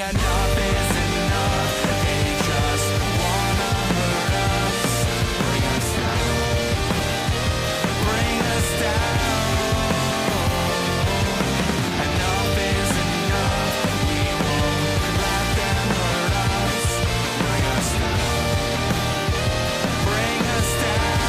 enough is enough. They just wanna hurt us, bring us down, bring us down. Enough is enough. We won't let them hurt us, bring us down, bring us down.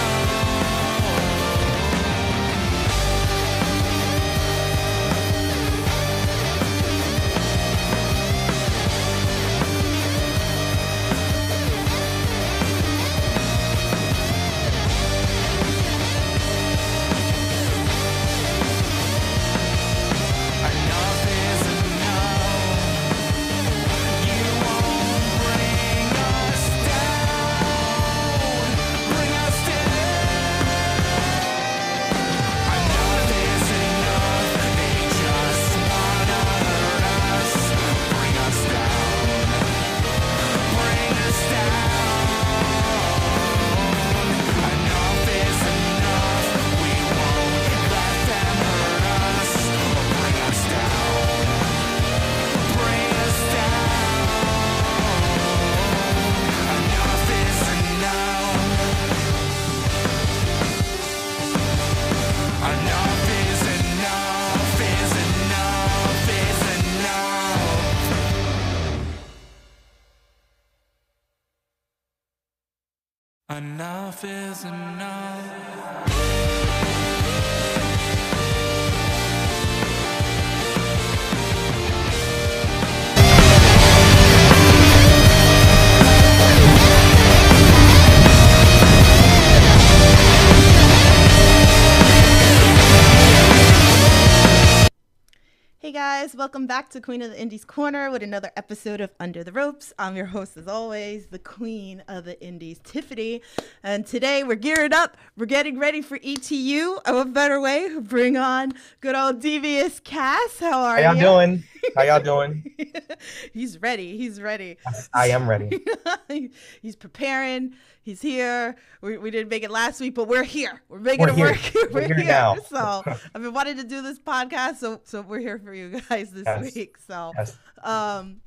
Enough is enough. You won't bring us down, bring us down. Enough is enough. They just wanna hurt us, bring us down, bring us down. Enough is enough. We won't let them hurt us, bring us down, bring us down. Enough is enough. Enough is enough, is enough, is enough. Enough is enough. Hey guys, welcome back to Queen of the Indies Corner with another episode of Under the Ropes. I'm your host as always, the Queen of the Indies, Tiffany. And today we're gearing up. We're getting ready for ETU. What better way to bring on good old Devious Cass. How are you? How y'all doing? How y'all doing? He's ready. He's ready. I am ready. He's preparing. He's here. We didn't make it last week, but we're here. We're making it work. We're here now. So I've been wanting to do this podcast, so we're here for you guys this week. So, Yes.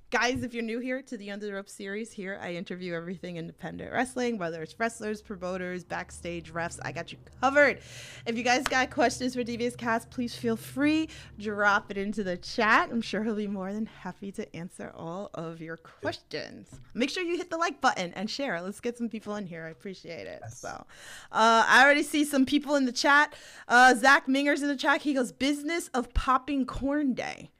Guys, if you're new here to the Under the Rope series, here I interview everything independent wrestling, whether it's wrestlers, promoters, backstage, refs. I got you covered. If you guys got questions for Devious Cass, please feel free, drop it into the chat. I'm sure he'll be more than happy to answer all of your questions. Make sure you hit the like button and share. Let's get some people in here. I appreciate it. Yes. So, I already see some people in the chat. Zach Minger's in the chat. He goes, "Business of Popping Corn Day."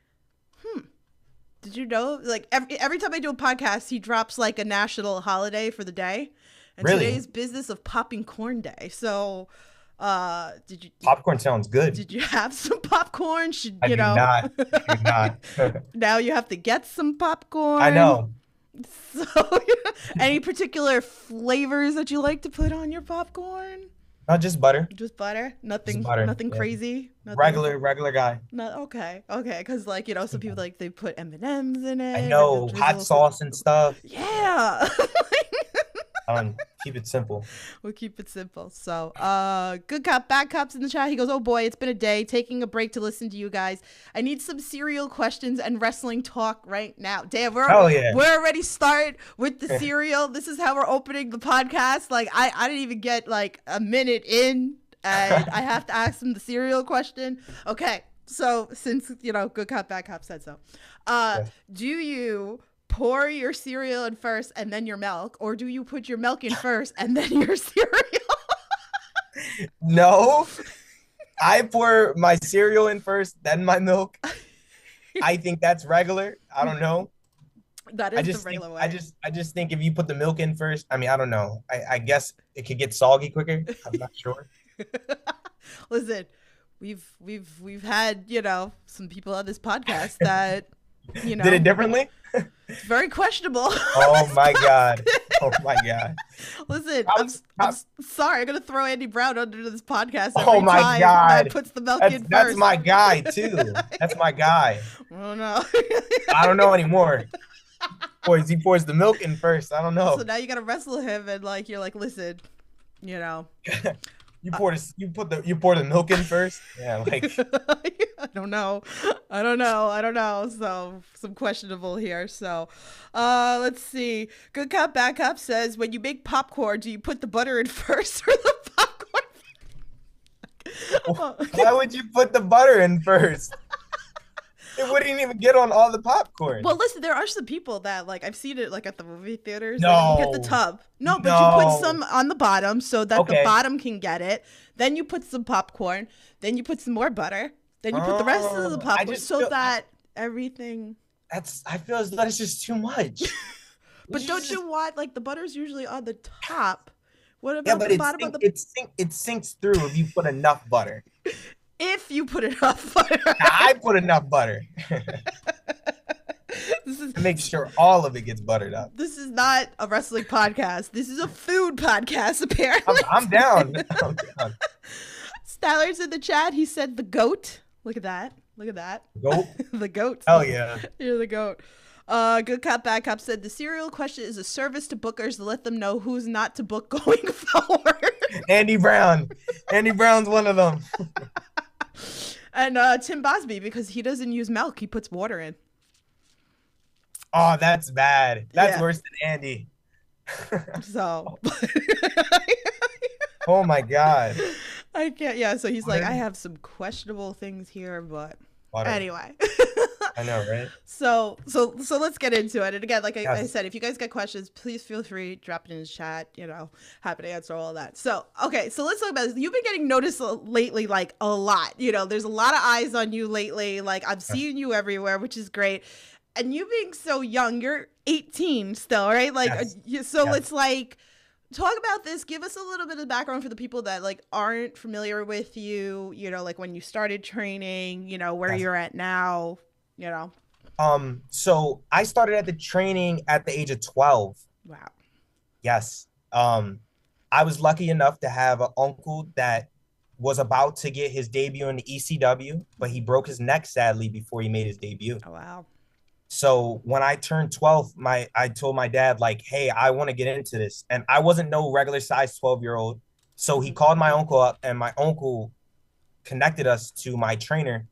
Did you know, like, every time I do a podcast, he drops like a national holiday for the day, and Really? today's Business of Popping Corn Day. So, Popcorn sounds good. did you have some popcorn? Should I you do know? not. I do not. Now you have to get some popcorn. I know. So, any particular flavors that you like to put on your popcorn? Not just butter. Just butter? Nothing, butter, nothing yeah. crazy. Nothing, Regular guy. No, okay, because like some people like they put M&Ms in it. I know. and Hot drizzle sauce and stuff. Yeah. Keep it simple. We'll keep it simple. So, good cop, bad cops in the chat. He goes, "Oh boy, it's been a day. Taking a break to listen to you guys. I need some cereal questions and wrestling talk right now." Damn, we're already start with the cereal. This is how we're opening the podcast. Like, I didn't even get like a minute in, and I have to ask him the cereal question. Okay, so since good cop, bad cop said so, do you pour your cereal in first and then your milk, or do you put your milk in first and then your cereal? No. I pour my cereal in first, then my milk. I think that's regular. I don't know. That is the regular way. I just think if you put the milk in first, I mean, I don't know. I guess it could get soggy quicker. I'm not sure. Listen, we've had, some people on this podcast that, Did it differently? It's very questionable. Oh my God. Oh my God. Listen, I'm sorry. I'm going to throw Andy Brown under this podcast every Oh my time God. that puts the milk in first. That's my guy too. That's my guy. Oh no. I don't know anymore. He pours the milk in first. I don't know. So now you got to wrestle him and you're like, listen, You pour the milk in first. Yeah, like I don't know. So some questionable here. So, let's see. Good cop, bad cop says, when you make popcorn, do you put the butter in first or the popcorn? Why would you put the butter in first? It wouldn't even get on all the popcorn. Well, listen, there are some people that like I've seen it like at the movie theaters. No, like, you get the tub. No, but you put some on the bottom so that the bottom can get it. Then you put some popcorn. Then you put some more butter. Then you put the rest of the popcorn that everything. I feel as though that's just too much. But don't you want like the butter's usually on the top? What about the bottom of the? It sinks through if you put enough butter. If you put enough butter. I put enough butter. To make sure all of it gets buttered up. This is not a wrestling podcast. This is a food podcast, apparently. I'm down. Styler's in the chat. He said the goat. Look at that. Goat? The goat. Hell yeah. You're the goat. Good cop, bad cop said the cereal question is a service to bookers to let them know who's not to book going forward. Andy Brown. Andy Brown's one of them. And Tim Bosby, because he doesn't use milk, he puts water in. Oh, that's bad. That's worse than Andy. So. Oh my God. I can't. Yeah. So he's like, I have some questionable things here, but anyway. I know, right? So let's get into it. And again, like I said, if you guys got questions, please feel free to drop it in the chat. Happy to answer all of that. So, okay. So let's talk about this. You've been getting noticed lately, like a lot. There's a lot of eyes on you lately. Like I'm seeing you everywhere, which is great. And you being so young, you're 18 still, right? Like, it's like, talk about this. Give us a little bit of background for the people that like aren't familiar with you, like when you started training, where you're at now, So I started at the training at the age of 12. Wow. Yes. I was lucky enough to have an uncle that was about to get his debut in the ECW, but he broke his neck sadly before he made his debut. Oh, wow. So when I turned 12, I told my dad, like, hey, I want to get into this. And I wasn't no regular size 12-year-old. So he called my uncle up, and my uncle connected us to my trainer,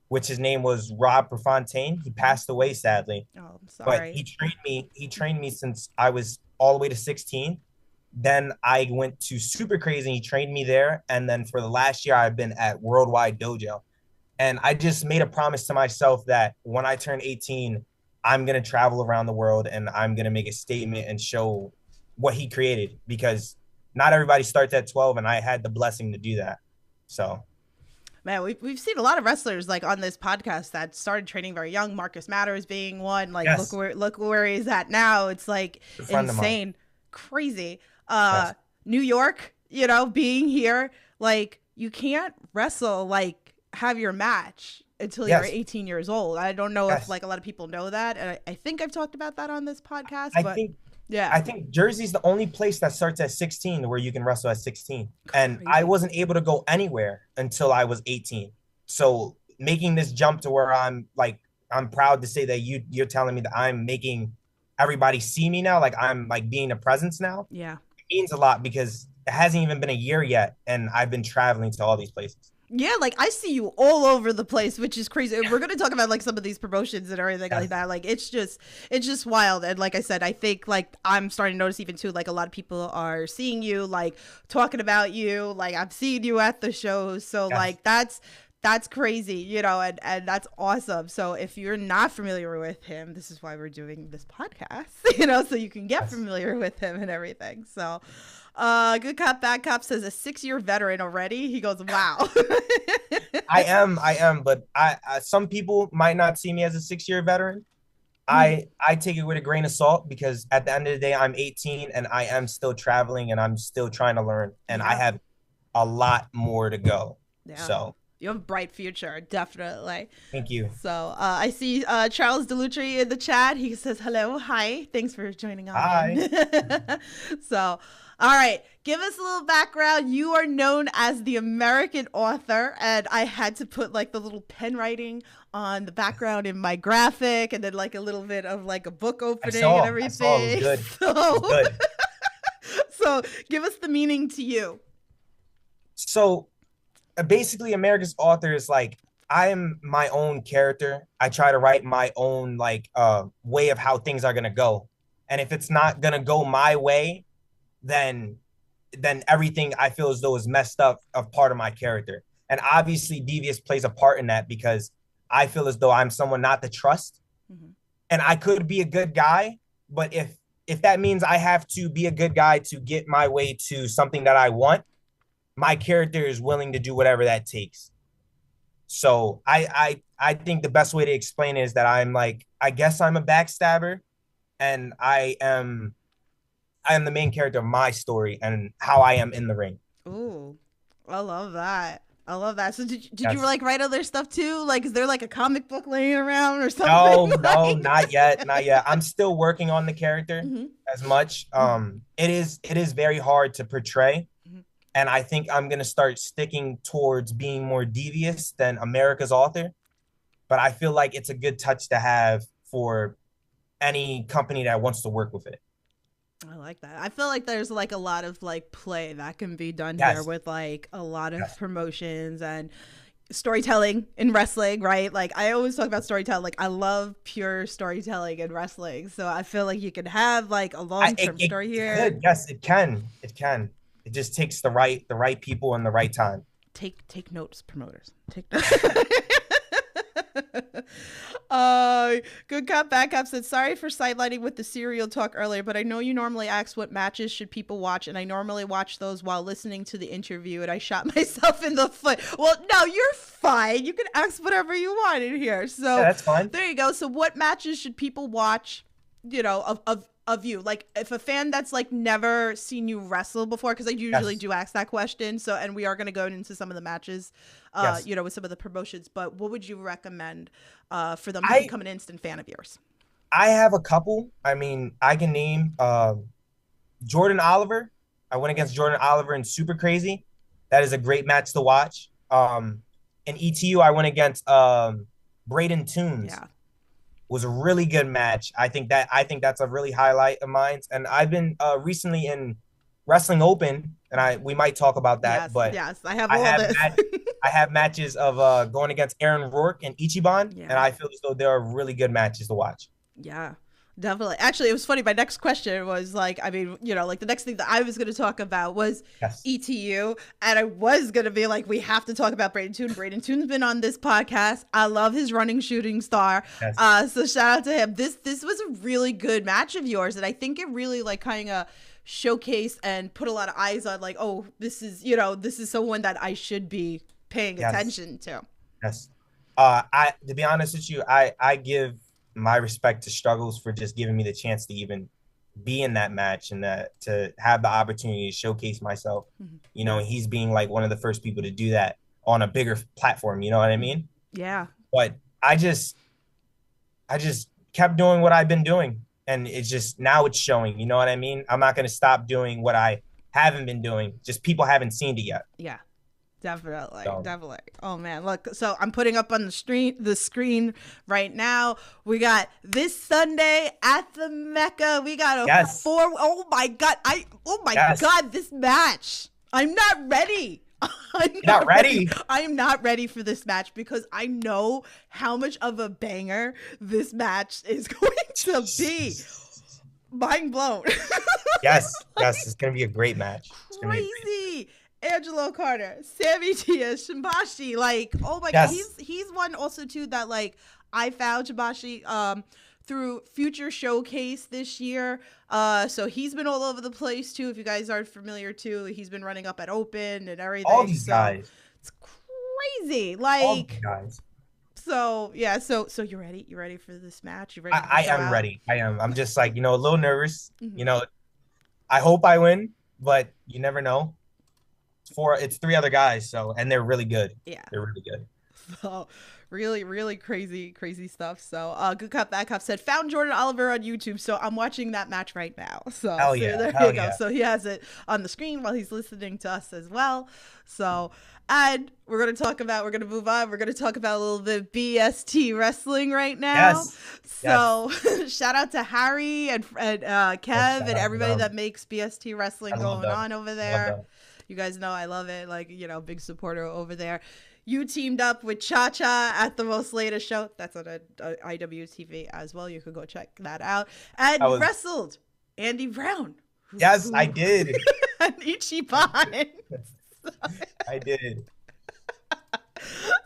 which his name was Rob Prefontaine. He passed away, sadly. Oh, I'm sorry. But he trained me since I was all the way to 16. Then I went to Super Crazy, and he trained me there. And then for the last year, I've been at Worldwide Dojo. And I just made a promise to myself that when I turn 18, I'm going to travel around the world and I'm going to make a statement and show what he created, because not everybody starts at 12, and I had the blessing to do that. So, man, we've seen a lot of wrestlers like on this podcast that started training very young. Marcus Matters being one. Like, look where he's at now. It's like insane, crazy. New York, being here, like you can't wrestle like have your match until you're 18 years old. I don't know if like a lot of people know that, and I think I've talked about that on this podcast. I think Jersey's the only place that starts at 16 where you can wrestle at 16. And I wasn't able to go anywhere until I was 18. So making this jump to where I'm proud to say that you're telling me that I'm making everybody see me now, like I'm like being a presence now. Yeah, it means a lot, because it hasn't even been a year yet, and I've been traveling to all these places. Yeah, like I see you all over the place, which is crazy. We're going to talk about like some of these promotions and everything like that. Like it's just wild. And like I said, I think like I'm starting to notice even too, like a lot of people are seeing you, like talking about you, like I'm seeing you at the shows. So like that's crazy, and that's awesome. So if you're not familiar with him, this is why we're doing this podcast, so you can get familiar with him and everything. So Good Cop, Bad Cop says a 6-year veteran already. He goes, wow. I am, but some people might not see me as a 6-year veteran. I take it with a grain of salt, because at the end of the day, I'm 18 and I am still traveling and I'm still trying to learn, and I have a lot more to go. Yeah. So you have a bright future, definitely. Thank you. So I see Charles DeLutri in the chat. He says, hello, hi. Thanks for joining on. Hi. So, all right, give us a little background. You are known as the American author, and I had to put like the little pen writing on the background in my graphic, and then like a little bit of like a book opening and everything. It was good. So give us the meaning to you. So basically, America's Author is like I am my own character. I try to write my own like way of how things are gonna go, and if it's not gonna go my way, then everything I feel as though is messed up of part of my character. And obviously, Devious plays a part in that because I feel as though I'm someone not to trust, and I could be a good guy, but if that means I have to be a good guy to get my way to something that I want, my character is willing to do whatever that takes. So I think the best way to explain it is that I'm like, I guess I'm a backstabber, and I am the main character of my story and how I am in the ring. Ooh, I love that. I love that. So did you Yes. like write other stuff too? Like, is there like a comic book laying around or something? No, not yet, not yet. I'm still working on the character as much. It is very hard to portray, and I think I'm gonna start sticking towards being more devious than America's Author. But I feel like it's a good touch to have for any company that wants to work with it. I like that. I feel like there's like a lot of like play that can be done here Yes. with like a lot of Yes. promotions and storytelling in wrestling, right? Like I always talk about storytelling. Like I love pure storytelling in wrestling. So I feel like you can have like a long-term story here. Could. Yes, it can. It can. It just takes the right people and the right time. Take notes, promoters. Take notes. Good Cop Bad Cop said, sorry for sidelining with the serial talk earlier, but I know you normally ask what matches should people watch, and I normally watch those while listening to the interview, and I shot myself in the foot. Well, no, you're fine. You can ask whatever you want in here. So Yeah, that's fine. there you go. So what matches should people watch, you know, of you? Like if a fan that's like never seen you wrestle before, because I usually do ask that question. So, and we are going to go into some of the matches, you know, with some of the promotions, but what would you recommend for them to become an instant fan of yours? I have a couple. I mean, I can name Jordan Oliver. I went against Jordan Oliver in Super Crazy. That is a great match to watch. In ETU, I went against Braden Toons. Yeah. Was a really good match. I think that's a really highlight of mine. And I've been recently in Wrestling Open, and we might talk about that. Yes, but yes, I have all this. I have matches of going against Aaron Rourke and Ichiban, and I feel as though there are really good matches to watch. Yeah, definitely. Actually, it was funny. My next question was like, I mean, you know, like the next thing that I was going to talk about was ETU. And I was going to be like, we have to talk about Braden Toon. Braden Toon's been on this podcast. I love his running shooting star. So shout out to him. This was a really good match of yours. And I think it really like kind of showcased and put a lot of eyes on like, oh, this is, you know, this is someone that I should be paying attention to. Yes. To be honest with you, I give my respect to Struggles for just giving me the chance to even be in that match and to have the opportunity to showcase myself. You know, he's being like one of the first people to do that on a bigger platform. You know what I mean? Yeah. But I just kept doing what I've been doing, and it's just now it's showing. You know what I mean? I'm not going to stop doing what I haven't been doing. Just people haven't seen it yet. Yeah. Definitely. Oh man, look. So I'm putting up on the screen right now. We got this Sunday at the Mecca. We got a oh my god. God, this match. I'm not ready. I'm not ready. I am not ready for this match because I know how much of a banger this match is going to be. Mind blown. Yes, it's gonna be a great match. It's crazy. Angelo Carter, Sammy Diaz, Shimbashi, like, oh my god, he's one also too that like I found Shimbashi through Future Showcase this year. So he's been all over the place too. If you guys aren't familiar too, he's been running up at Open and everything. All these guys. It's crazy. Like all these guys. So yeah, so you ready? You ready for this match? You ready? I am ready. I am. I'm just like, you know, a little nervous. You know, I hope I win, but you never know. It's 3 other guys, and they're really good. Yeah, they're really good. So really crazy stuff. So Good Cop Bad Cop said found Jordan Oliver on YouTube, so I'm watching that match right now. So Hell yeah, there you go. So he has it on the screen while he's listening to us as well. So and we're gonna move on. We're gonna talk about a little bit of BST wrestling right now. So shout out to Harry and Kev and everybody that makes BST wrestling going on over there. You guys know I love it. Like, you know, big supporter over there. You teamed up with Cha-Cha at the most latest show. That's on IWTV as well. You can go check that out. And wrestled Andy Brown. Yes, I did. And Ichiban. I did.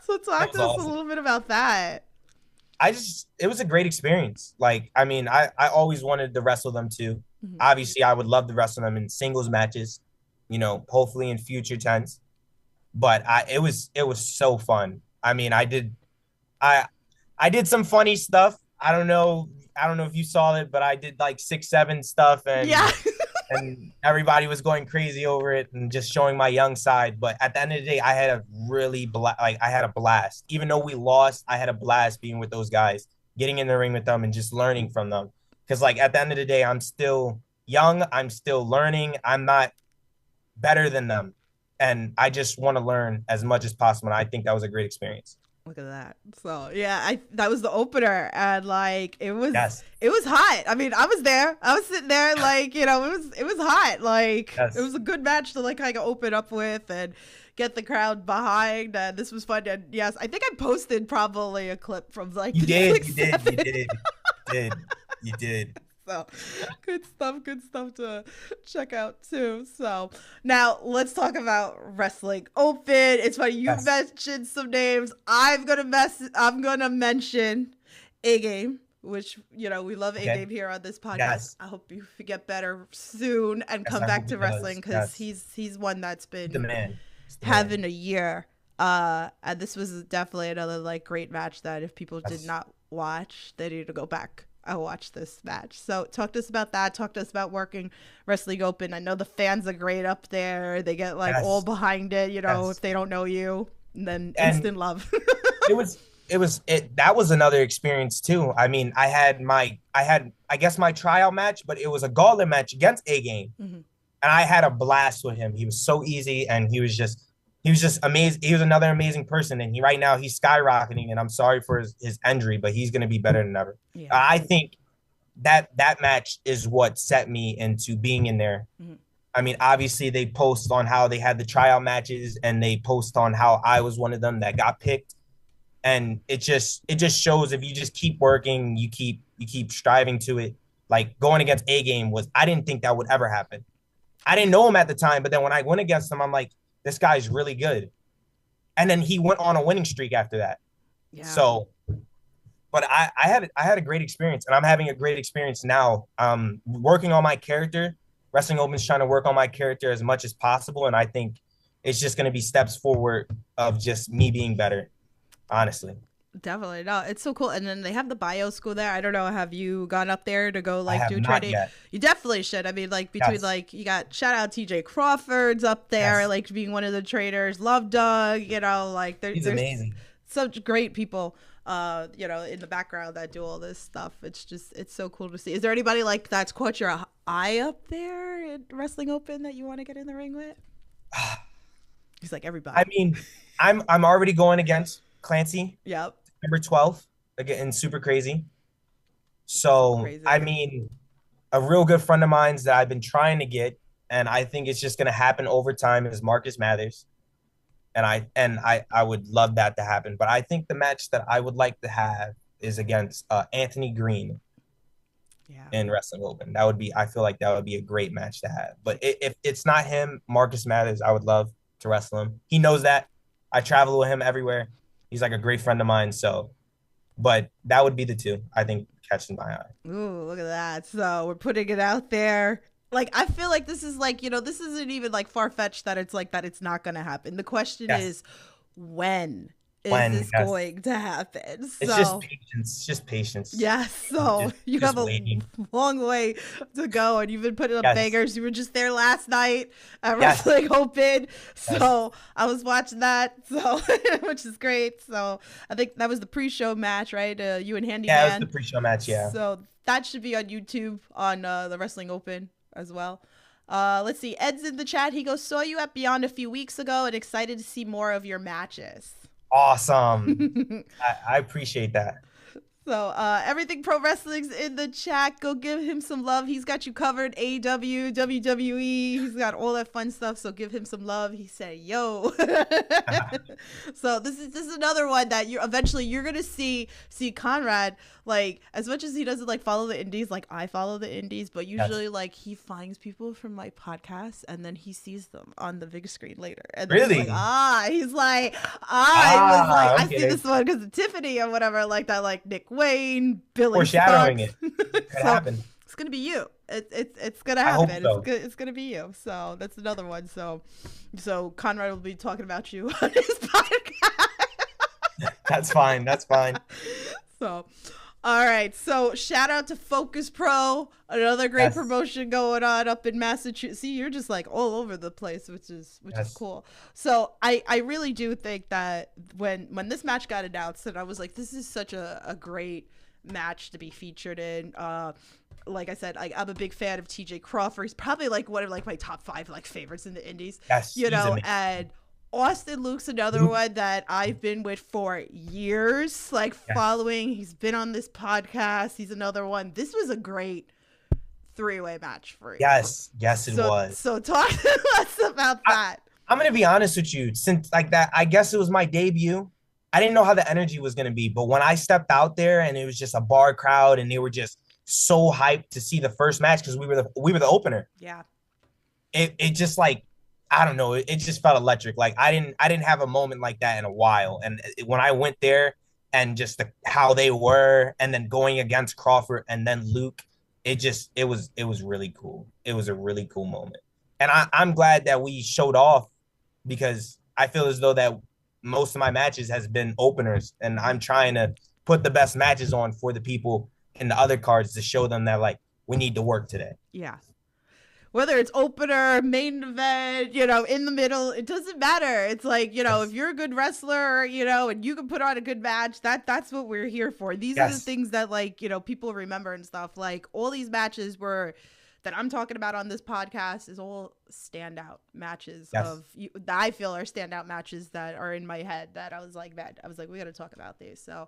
So talk to us a little bit about that. It was a great experience. Like, I mean, I always wanted to wrestle them too. Mm-hmm. Obviously, I would love to wrestle them in singles matches, you know, hopefully in future tense. But it was so fun. I mean, I did some funny stuff. I don't know if you saw it, but I did like 6'7" stuff, and yeah. And everybody was going crazy over it and just showing my young side. But at the end of the day, I had a blast. Even though we lost, I had a blast being with those guys, getting in the ring with them and just learning from them. Because like at the end of the day, I'm still young. I'm still learning. I'm not better than them. And I just want to learn as much as possible. And I think that was a great experience. Look at that. So yeah, that was the opener, and like it was hot. I mean, I was there. I was sitting there, like, you know, it was hot. Like it was a good match to like kind of open up with and get the crowd behind. And this was fun. And yes, I think I posted probably a clip from like you did. So good stuff to check out too. So now let's talk about Wrestling Open. It's funny, you mentioned some names. I'm gonna mention A-Game, which, you know, we love A-Game here on this podcast. Yes. I hope you get better soon and come back to wrestling, because he's one that's been having a year. And this was definitely another like great match that if people did not watch, they need to go back. I watched this match. So talk to us about that. Talk to us about working Wrestling Open. I know the fans are great up there. They get like all behind it, you know, if they don't know you, and then instant love. That was another experience too. I mean, I had I guess my tryout match, but it was a gauntlet match against A-Game. Mm-hmm. And I had a blast with him. He was so easy, and he was just amazing. He was another amazing person. And right now he's skyrocketing, and I'm sorry for his injury, but he's going to be better than ever. Yeah. I think that match is what set me into being in there. Mm-hmm. I mean, obviously they post on how they had the tryout matches, and they post on how I was one of them that got picked. And it just shows if you just keep working, you keep striving to it. Like going against A-Game I didn't think that would ever happen. I didn't know him at the time, but then when I went against him, I'm like, this guy's really good. And then he went on a winning streak after that. Yeah. So, but I had a great experience, and I'm having a great experience now. Working on my character. Wrestling Open's trying to work on my character as much as possible. And I think it's just going to be steps forward of just me being better, honestly. Definitely. No, it's so cool. And then they have the bio school there. I don't know, have you gone up there to go like do training? Yet. You definitely should. I mean, like between like you got shout out TJ Crawford's up there, like being one of the trainers. Love Doug, you know, like there's amazing. Such great people you know, in the background that do all this stuff. It's so cool to see. Is there anybody like that's caught your eye up there at Wrestling Open that you want to get in the ring with? He's like everybody. I mean, I'm already going against Clancy. Yep. September 12th again in Super Crazy. So I mean, a real good friend of mine's that I've been trying to get, and I think it's just gonna happen over time, is Marcus Mathers. And I would love that to happen. But I think the match that I would like to have is against Anthony Green in Wrestling Open. I feel like that would be a great match to have. But if it's not him, Marcus Mathers, I would love to wrestle him. He knows that. I travel with him everywhere. He's like a great friend of mine. So, but that would be the two, I think, catching my eye. Ooh, look at that. So we're putting it out there. Like, I feel like this is like, you know, this isn't even like far-fetched that it's like that it's not going to happen. The question is, when is this going to happen? So, it's just patience. It's just patience. Yes. So you have a long way to go, and you've been putting up bangers. You were just there last night at Wrestling Open. So I was watching that, so which is great. So I think that was the pre-show match, right? You and Handyman. Yeah, it was the pre-show match, yeah. So that should be on YouTube on the Wrestling Open as well. Let's see. Ed's in the chat. He goes, saw you at Beyond a few weeks ago and excited to see more of your matches. Awesome. I appreciate that. So everything pro wrestling's in the chat. Go give him some love. He's got you covered. AEW, WWE. He's got all that fun stuff. So give him some love. He said, "Yo." So this is another one that you're gonna see Conrad, like, as much as he doesn't like follow the indies, like I follow the indies, but usually like he finds people from my podcast and then he sees them on the big screen later. And then really? He's like, I okay. see this one because of Tiffany or whatever, like that, like Nick Wayne, Billy foreshadowing Starks. it. Could happen. It's gonna be you. It's gonna happen. I hope so. It's gonna be you. So that's another one. So Conrad will be talking about you on his podcast. That's fine. That's fine. So, all right. So shout out to Focus Pro, another great promotion going on up in Massachusetts. See, you're just like all over the place, which is cool. So I really do think that when this match got announced, and I was like, this is such a great match to be featured in. Like I said, I'm a big fan of TJ Crawford. He's probably like one of like my top 5 like favorites in the indies. Yes, you know, and Austin Luke's another one that I've been with for years, like following. He's been on this podcast. He's another one. This was a great 3-way match for you. Yes, it was. So talk to us about that. I'm gonna be honest with you. Since like that, I guess it was my debut. I didn't know how the energy was gonna be, but when I stepped out there and it was just a bar crowd and they were just so hyped to see the first match because we were the opener. Yeah. It just like, I don't know. It just felt electric. Like I didn't have a moment like that in a while. And when I went there and just how they were, and then going against Crawford and then Luke, it was really cool. It was a really cool moment. And I'm glad that we showed off, because I feel as though that most of my matches has been openers, and I'm trying to put the best matches on for the people in the other cards to show them that like we need to work today. Yeah. Whether it's opener, main event, you know, in the middle, it doesn't matter. It's like, you know, if you're a good wrestler, you know, and you can put on a good match, that's what we're here for. These are the things that, like, you know, people remember and stuff. Like, all these matches that I'm talking about on this podcast is all standout matches that I feel are standout matches that are in my head that I was like, we got to talk about these. So,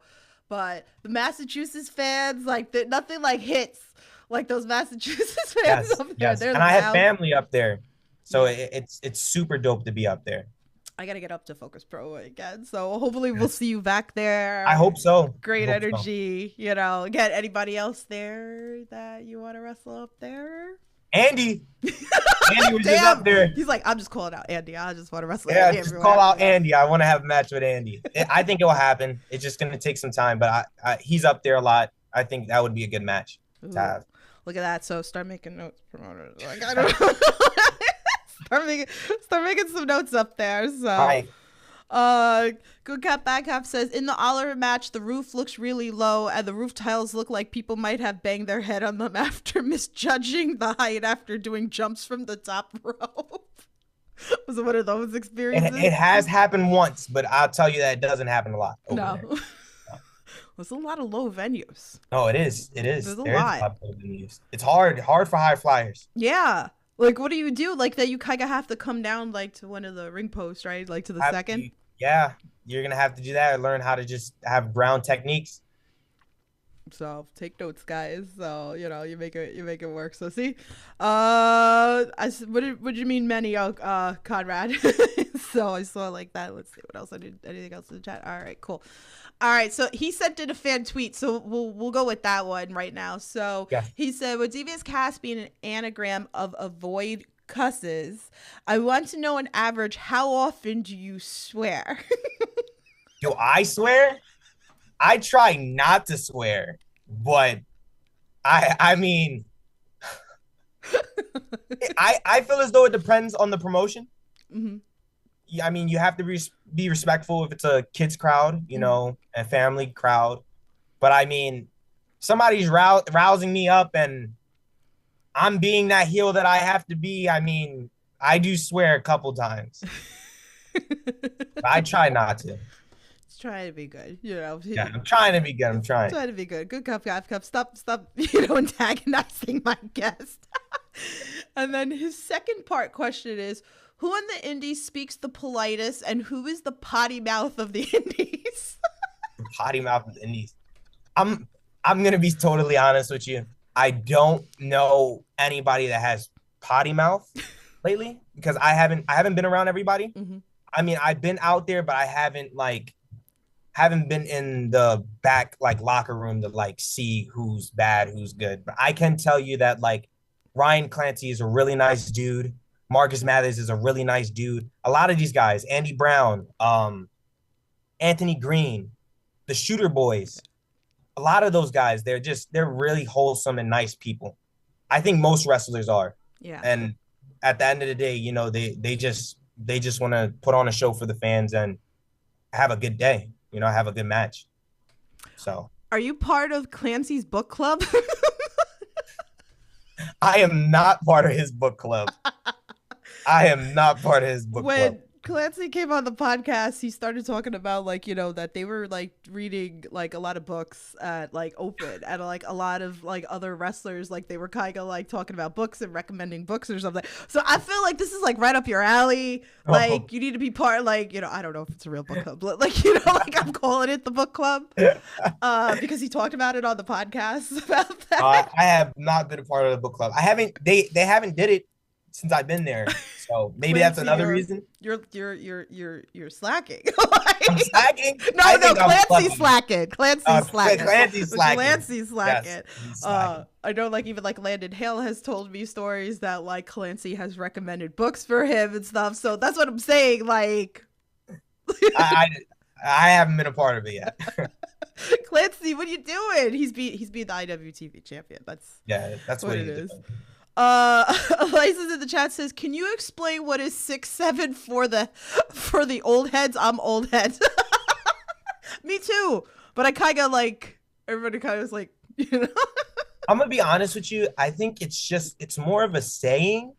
but the Massachusetts fans, like, nothing like hits like those Massachusetts fans up there. And I have family up there, so it's super dope to be up there. I gotta get up to Focus Pro again, so hopefully we'll see you back there. I hope so. Great energy, you know. Again, anybody else there that you want to wrestle up there? Andy was just up there. He's like, I'm just calling out Andy. I just want to wrestle. Yeah, just call out Andy. I want to have a match with Andy. I think it will happen. It's just gonna take some time, but he's up there a lot. I think that would be a good match to have. Look at that. So start making notes, promoters. Like, I don't know. start making some notes up there. So Good Cap Bad Cap says, in the Oliver match, the roof looks really low and the roof tiles look like people might have banged their head on them after misjudging the height after doing jumps from the top rope. Was it one of those experiences? It has happened once, but I'll tell you that it doesn't happen a lot. There's a lot of low venues. Oh, it is. There's a lot of low venues. It's hard for high flyers. Yeah. Like, what do you do? Like, that you kind of have to come down, like, to one of the ring posts, right? Like, to the second? Yeah. You're going to have to do that and learn how to just have ground techniques. So, take notes, guys. So, you know, you make it work. So, see? What do you mean many, Conrad? So, I saw like that. Let's see what else I did. Anything else in the chat? All right, cool. All right, so he sent in a fan tweet, so we'll go with that one right now. So he said, with Devious Cass being an anagram of avoid cusses, I want to know on average, how often do you swear? Do I swear? I try not to swear, but I mean, I feel as though it depends on the promotion. Mm-hmm. I mean, you have to be respectful if it's a kids crowd, you know, a family crowd. But I mean, somebody's rousing me up and I'm being that heel that I have to be. I mean, I do swear a couple times. But I try not to. Trying to be good, you know. Yeah, I'm trying to be good. I'm trying to be good. Good cup. Stop, you know, antagonizing my guest. And then his second part question is, who in the indies speaks the politest and who is the potty mouth of the indies? The potty mouth of the indies. I'm I'm gonna be totally honest with you. I don't know anybody that has potty mouth lately because I haven't been around everybody. Mm-hmm. I mean, I've been out there, but I haven't been in the back like locker room to like see who's bad, who's good. But I can tell you that like Ryan Clancy is a really nice dude. Marcus Mathers is a really nice dude. A lot of these guys, Andy Brown, Anthony Green, the Shooter Boys, a lot of those guys, they're really wholesome and nice people. I think most wrestlers are. Yeah. And at the end of the day, they just want to put on a show for the fans and have a good day, have a good match. So are you part of Clancy's book club? I am not part of his book club. I am not part of his book club. When Clancy came on the podcast, he started talking about like, that they were like reading like a lot of books at like Open, and like a lot of like other wrestlers, like they were kind of like talking about books and recommending books or something. So I feel like this is like right up your alley. Like you need to be part, like, I don't know if it's a real book club, but like, like I'm calling it the book club because he talked about it on the podcast about that. I have not been a part of the book club. They haven't did it since I've been there. So maybe Clancy, that's another reason. You're slacking. I'm slacking. No, Clancy's slacking. Clancy's slacking. Clancy's slacking. Clancy's slacking. Yes, slacking. I know, like even like Landon Hale has told me stories that like Clancy has recommended books for him and stuff. So that's what I'm saying. Like, I haven't been a part of it yet. Clancy, what are you doing? He's being the IWTV champion. That's what it is. Eliza's in the chat says, "Can you explain what is 6'7" for the old heads?" I'm old heads. Me too, but I kind of like everybody. Kind of was like, I'm gonna be honest with you. I think it's more of a saying.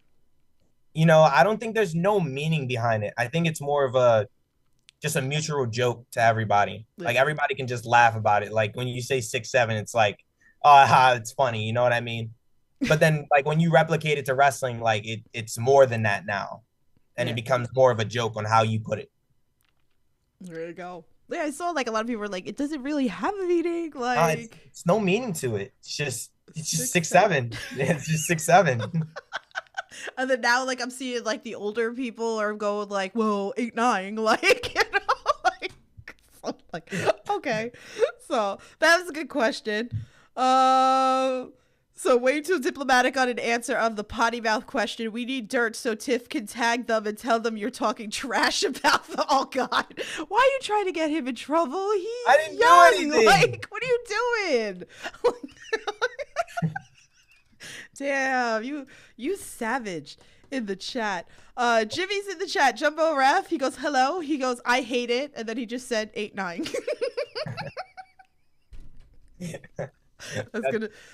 I don't think there's no meaning behind it. I think it's more of just a mutual joke to everybody. Like everybody can just laugh about it. Like when you say 6'7", it's like, oh, it's funny. You know what I mean? But then, like, when you replicate it to wrestling, like, it's more than that now. And it becomes more of a joke on how you put it. There you go. Yeah, I saw, like, a lot of people were like, it doesn't really have a meaning. Like, it's no meaning to it. It's just 6'7". It's just 6'7". And then now, like, I'm seeing, like, the older people are going, like, whoa, 8'9", like, like, okay. So, that was a good question. So way too diplomatic on an answer of the potty mouth question. We need dirt so Tiff can tag them and tell them you're talking trash about them. Oh God, why are you trying to get him in trouble? I didn't do anything. Like, what are you doing? Damn, you savage in the chat. Jimmy's in the chat. Jumbo Ref, he goes, hello. He goes, I hate it. And then he just said 8'9".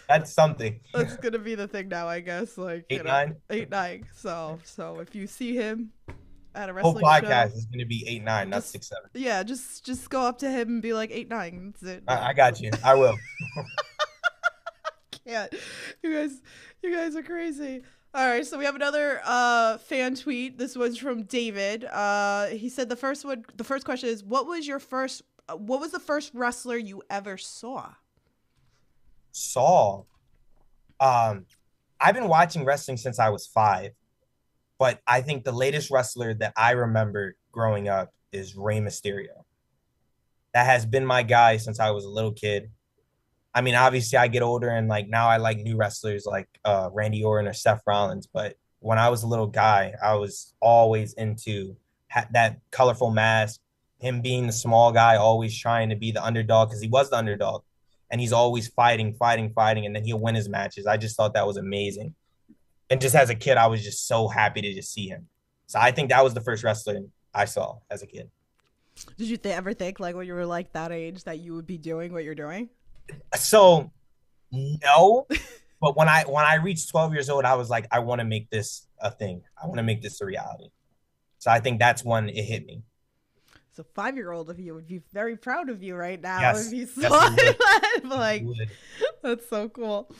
That's something. That's gonna be the thing now, I guess. Like 8'9". 8'9". So if you see him at a wrestling whole podcast show, is gonna be 8'9", not 6'7". Yeah, just go up to him and be like 8'9". That's it. I got you. I will. Can't. You guys are crazy. All right, so we have another fan tweet. This one's from David. He said the first question is, what was the first wrestler you ever saw? I've been watching wrestling since I was 5, but I think the latest wrestler that I remember growing up is Rey Mysterio. That has been my guy since I was a little kid. I mean, obviously I get older and like now I like new wrestlers like Randy Orton or Seth Rollins, but when I was a little guy, I was always into that colorful mask, him being the small guy, always trying to be the underdog because he was the underdog. And he's always fighting, and then he'll win his matches. I just thought that was amazing. And just as a kid, I was just so happy to just see him. So I think that was the first wrestler I saw as a kid. Did you ever think, like, when you were, like, that age that you would be doing what you're doing? So, no. But when I reached 12 years old, I was like, I want to make this a thing. I want to make this a reality. So I think that's when it hit me. So 5-year-old of you would be very proud of you right now. Yes. If he saw it. Like, that's so cool.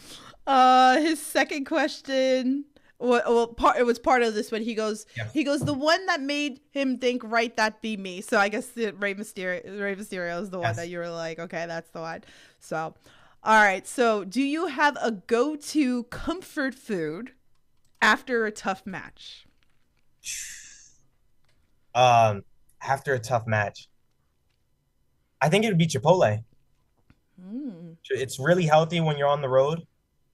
His second question, It was part of this when he goes, Yeah. the one that made him think, right, that be me. So I guess Rey Mysterio is the one that you were like, okay, that's the one. So, all right. So, do you have a go-to comfort food after a tough match? After a tough match, I think it would be Chipotle. It's really healthy when you're on the road,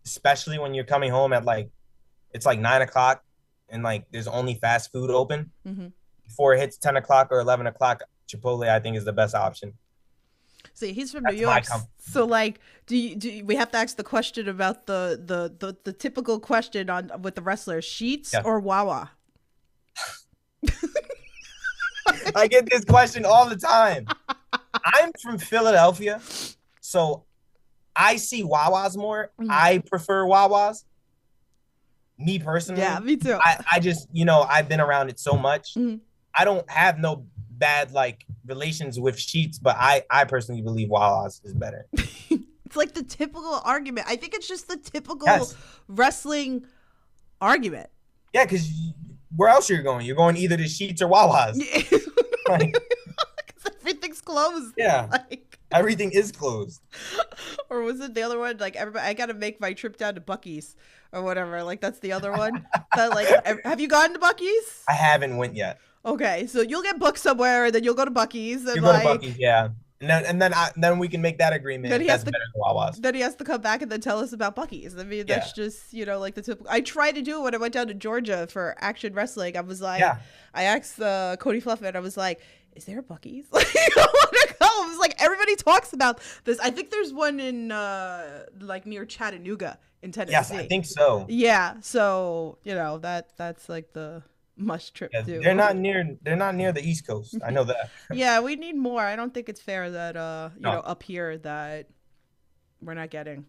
especially when you're coming home at like it's like 9 o'clock and like there's only fast food open. Before it hits 10 o'clock or 11 o'clock, Chipotle I think is the best option. See, he's from New York, so like, do we have to ask the question about the typical question on with the wrestlers: Sheets or Wawa? I get this question all the time. I'm from Philadelphia, so I see Wawas more. I prefer Wawas. Me personally. Yeah, me too. I just, I've been around it so much. I don't have no bad like relations with Sheets, but I personally believe Wawa's is better. It's like the typical argument. I think it's just the typical wrestling argument. Yeah, because where else you're going? You're going either to Sheets or Wawa's. Like, everything's closed. Yeah. Like, everything is closed. Or was it the other one? Like, everybody, I got to make my trip down to Buc-ee's or whatever. Like, that's the other one. That, like, have you gone to Buc-ee's? I haven't went yet. Okay, so you'll get booked somewhere, and then you'll go to Buc-ee's. And you go to Buc-ee's, yeah. And then we can make that agreement. Then he has to, better than Wawa's. Then he has to come back and then tell us about Buc-ee's. I mean, that's just, like the typical. I tried to do it when I went down to Georgia for Action Wrestling. I was like, I asked Cody Fluffman, I was like, is there a Buc-ee's? Like, I want to go. I was like, everybody talks about this. I think there's one in like near Chattanooga in Tennessee. Yes, I think so. Yeah, so that's like the must trip too. They're not near the East Coast. I know that. Yeah, we need more. I don't think it's fair that up here that we're not getting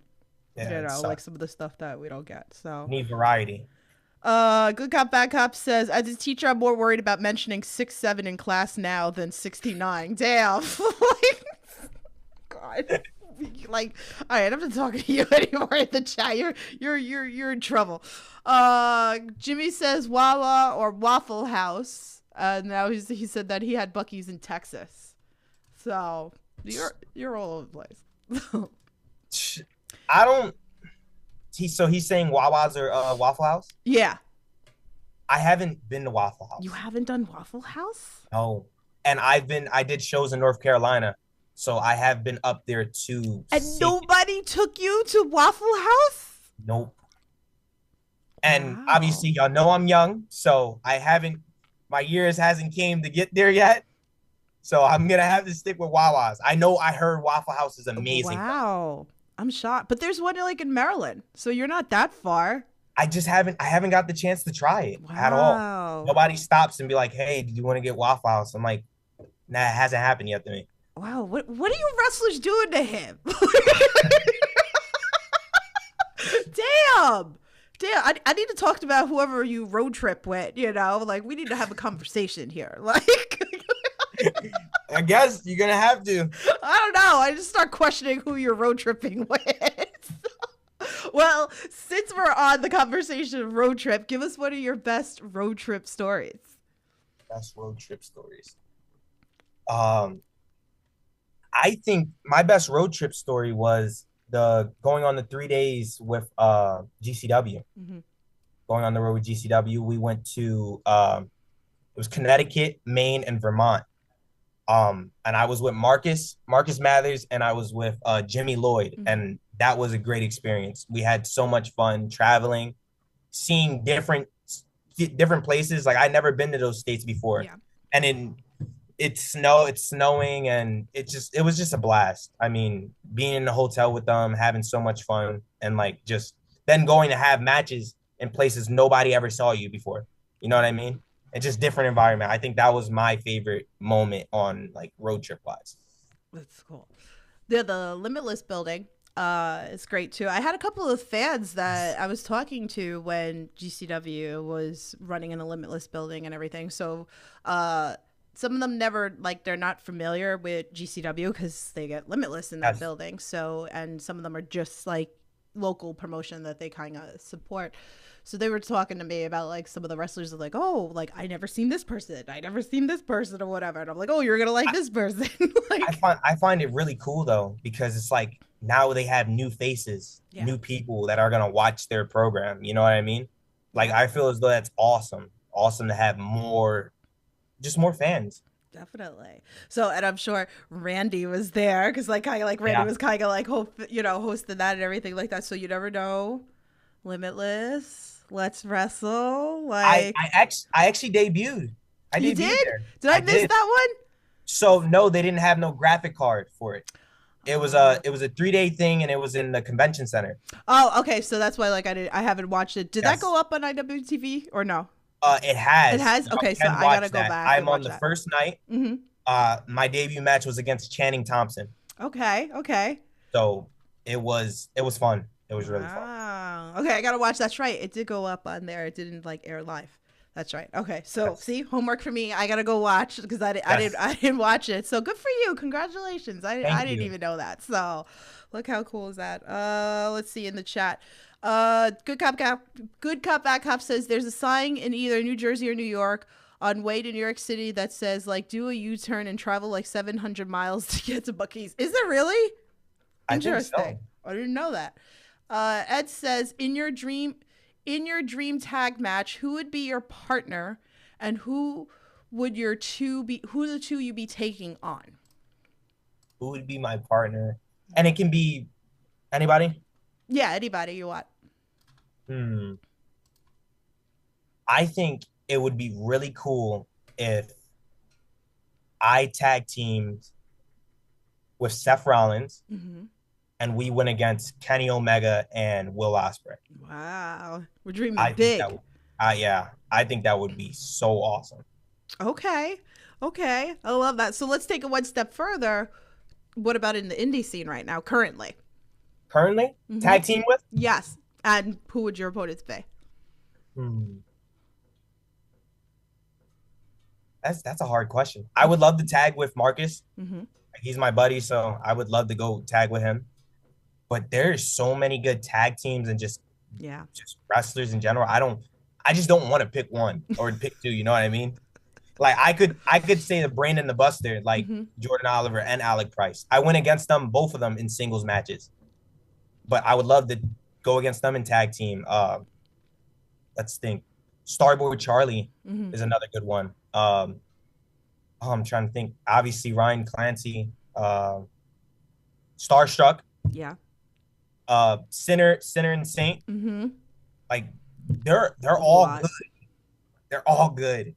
like some of the stuff that we don't get. So need variety. Good Cop Bad Cop says, as a teacher, I'm more worried about mentioning 6'7" in class now than 69. Damn. Like, God. Like, all right, I'm not talking to you anymore in the chat. You're in trouble. Jimmy says Wawa or Waffle House. Now he said that he had Buc-ee's in Texas. So you're all over the place. I don't. So he's saying Wawa's or Waffle House? Yeah. I haven't been to Waffle House. You haven't done Waffle House? No. And I did shows in North Carolina. So I have been up there too. And nobody took you to Waffle House? Nope. And obviously y'all know I'm young. So my years hasn't came to get there yet. So I'm going to have to stick with Wawa's. I heard Waffle House is amazing. Wow. I'm shocked, but there's one like in Maryland, so you're not that far. I haven't got the chance to try it at all. Nobody stops and be like, "Hey, did you want to get Waffle House?" I'm like, "Nah, it hasn't happened yet to me." Wow, what are you wrestlers doing to him? Damn. I need to talk about whoever you road trip with. Like we need to have a conversation here. Like. I guess you're gonna have to. I don't know. I just start questioning who you're road tripping with. Well, since we're on the conversation of road trip, give us one of your best road trip stories. Best road trip stories. I think my best road trip story was going on the 3 days with GCW. Mm-hmm. Going on the road with GCW, we went to it was Connecticut, Maine, and Vermont. And I was with Marcus Mathers, and I was with Jimmy Lloyd, and that was a great experience. We had so much fun traveling, seeing different places. Like I'd never been to those states before, and it's snowing, and it was just a blast. I mean, being in the hotel with them, having so much fun, and like just then going to have matches in places nobody ever saw you before. You know what I mean? It's just different environment. I think that was my favorite moment on like road trip wise. That's cool. The Limitless building is great too. I had a couple of fans that I was talking to when GCW was running in the Limitless building and everything. So some of them they're not familiar with GCW because they get Limitless in that building. So, and some of them are just like local promotion that they kind of support. So they were talking to me about like some of the wrestlers are like, oh, like I never seen this person, or whatever, and I'm like, oh, you're gonna like this person. Like, I find it really cool though, because it's like now they have new faces, yeah, new people that are gonna watch their program. You know what I mean? Like yeah, I feel as though that's awesome. Awesome to have just more fans. definitely. So, and I'm sure Randy was there because like kind of like Randy Yeah. was kind of like hosting that and everything like that. So you never know. Limitless, Let's Wrestle, like. I actually debuted. I You debuted did? there. Did I I miss did. that So no, they didn't have no graphic card for it. one? It was a 3 day thing, and it was in the convention center. Oh, okay. So that's why like I haven't watched it. Did that Yes. go up on IWTV or no? It It has. has. Y'all Okay, so can I gotta watch go that. back and I'm on watch the that. first night. Mm-hmm. My debut match was against Channing Thompson. Okay. Okay. So it was fun. It was really fun. Wow. Okay, I gotta watch. That's right. It did go up on there. It didn't like air live. That's right. Okay, so Yes. see, homework for me. I gotta go watch because I didn't watch it. So good for you. Congratulations. I Thank didn't you. even know that. So look how cool is that. Let's see in the chat. Good cop bad cop says there's a sign in either New Jersey or New York on way to New York City that says like do a U-turn and travel like 700 miles to get to Buc-ee's. Is there really? I think Interesting. so. I didn't know that. Ed says, in your dream tag match, who would be your partner, and who would your two be? Who the two you be taking on? Who would be my partner? And it can be anybody. Yeah, anybody you want. Hmm. I think it would be really cool if I tag teamed with Seth Rollins Mm-hmm. and we went against Kenny Omega and Will Ospreay. Wow, we're dreaming I think that big. would, yeah, I think that would be so awesome. Okay, okay, I love that. So let's take it one step further. What about in the indie scene right now, currently? Currently, Mm-hmm. tag team with? Yes, and who would your opponents be? Hmm. That's a hard question. I would love to tag with Marcus. Mm-hmm. He's my buddy, so I would love to go tag with him. But there's so many good tag teams and Yeah. just wrestlers in general. I just don't want to pick one or pick two. You know what I mean? Like I could say the Brain and the Buster, like Mm-hmm. Jordan Oliver and Alec Price. I went against them, both of them in singles matches. But I would love to go against them in tag team. Let's think. Starboard Charlie Mm-hmm. is another good one. I'm trying to think. Obviously, Ryan Clancy, Starstruck, Yeah. Sinner and Saint. Mm-hmm. Like they're all good. They're all good.